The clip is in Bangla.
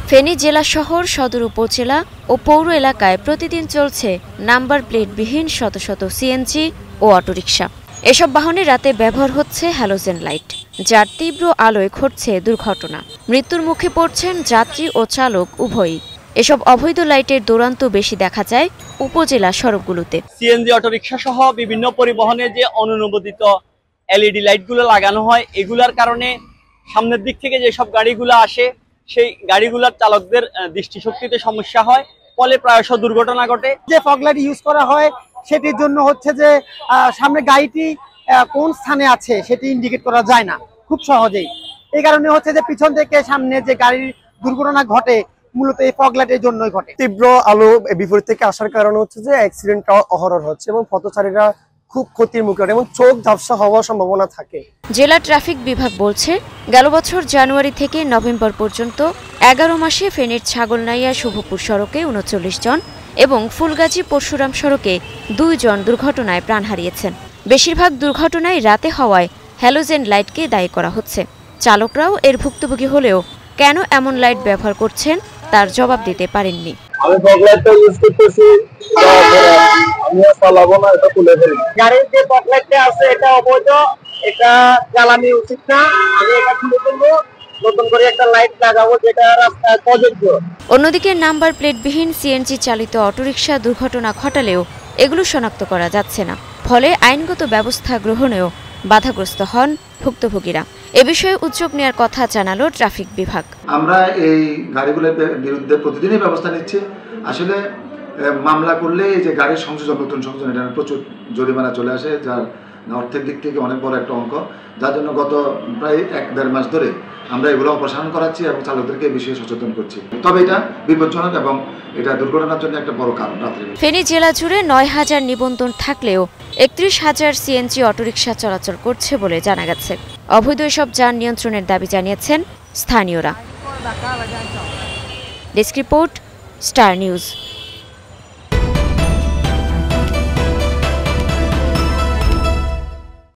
ফেনী জেলা শহর, সদর উপজেলা ও পৌর এলাকায় প্রতিদিন চলছে নাম্বার প্লেটবিহীন শত শত সিএনজি ও অটোরিকশা। এসব বাহনে রাতে ব্যবহার হচ্ছে হ্যালোজেন লাইট, যার তীব্র আলোয় ঘটছে দুর্ঘটনা। মৃত্যুর মুখে পড়ছেন যাত্রী ও চালক উভয়ই। এসব অবৈধ লাইটের দৌরাত্ম্য বেশি দেখা যায় উপজেলা সড়কগুলোতে। সিএনজি অটোরিকশা সহ বিভিন্ন পরিবহনে যে অনুমোদিত এলইডি লাইটগুলো লাগানো হয়, এগুলার কারণে সামনের দিক থেকে যেসব গাড়িগুলো আসে সেই গাড়িগুলোর চালকদের দৃষ্টিশক্তিতে সমস্যা হয়, ফলে প্রায়শ দুর্ঘটনা ঘটে। যে ফগ লাইট ইউজ করা হয় সেটির জন্য হচ্ছে যে সামনে গাড়িটি কোন স্থানে আছে সেটি ইন্ডিকেট করা যায় না খুব সহজেই। এই কারণে হচ্ছে যে পিছন থেকে সামনে যে গাড়ির দুর্ঘটনা ঘটে মূলত এই ফগ লাইটের জন্যই ঘটে। তীব্র আলো বিপরীত থেকে আসার কারণে হচ্ছে যে অ্যাক্সিডেন্টটা অহরহ হচ্ছে এবং পথচারীরা খুব ক্ষতির মুখে এবং চোখ ঝাপসা হওয়ার সম্ভাবনা থাকে। জেলা ট্রাফিক বিভাগ বলছে, গেল বছর জানুয়ারি থেকে নভেম্বর পর্যন্ত 11 মাসে ফেনীর ছাগলনাইয়া শুভপুর সড়কে 39 জন এবং ফুলগাজী পরশুরাম সড়কে 2 জন দুর্ঘটনায় প্রাণ হারিয়েছেন। বেশিরভাগ দুর্ঘটনায় রাতে হওয়ায় হ্যালোজেন লাইটকে দায়ী করা হচ্ছে। চালকরাও এর ভুক্তভোগী হলেও কেন এমন লাইট ব্যবহার করছেন তার জবাব দিতে পারেননি। আমি ফগ লাইটটা ইউজ করতেছি, আমি চালাবো না, এটা খুলে ফেলি। গাড়ির যে ফগ লাইটটা আছে এটা অবৈধ, এটা জ্বালানি উচিত না। আমি এটা খুলে ফেলবো, নতুন করে একটা লাইট লাগাবো যেটা রাস্তায় প্রযোজ্য। অন্যদিকে নাম্বার প্লেটবিহীন সিএনজি চালিত অটোরিকশা দুর্ঘটনা ঘটালেও এগুলো শনাক্ত করা যাচ্ছে না, ফলে আইনগত ব্যবস্থা গ্রহণেও বাধাগ্রস্ত হন ভুক্তভোগীরা। এ বিষয়ে উদ্যোগ নেওয়ার কথা জানালো ট্রাফিক বিভাগ। আমরা এই গাড়িগুলোর বিরুদ্ধে প্রতিদিনই ব্যবস্থা নিচ্ছি। আসলে মামলা করলে এই যে গাড়ির সংযোজন, নতুন সংযোজন, এটা প্রচুর জরিমানা চলে আসে, যার অর্থের দিক থেকে অনেক বড় একটা অঙ্ক, যার জন্য গত প্রায় 1-1.5 মাস ধরে আমরা এগুলো অপসারণ করাচ্ছি এবং চালকদেরকে এই বিষয়ে সচেতন করছি। তবে এটা বিপজ্জনক এবং এটা দুর্ঘটনার জন্য একটা বড় কারণ। ফেনী জেলা জুড়ে 9,000 নিবন্ধন থাকলেও 31,000 সিএনজি অটোরিকশা চলাচল করছে বলে জানা গেছে। অবৈধ এসব যান নিয়ন্ত্রণের দাবি জানিয়েছেন স্থানীয়রা। Desk report, star news.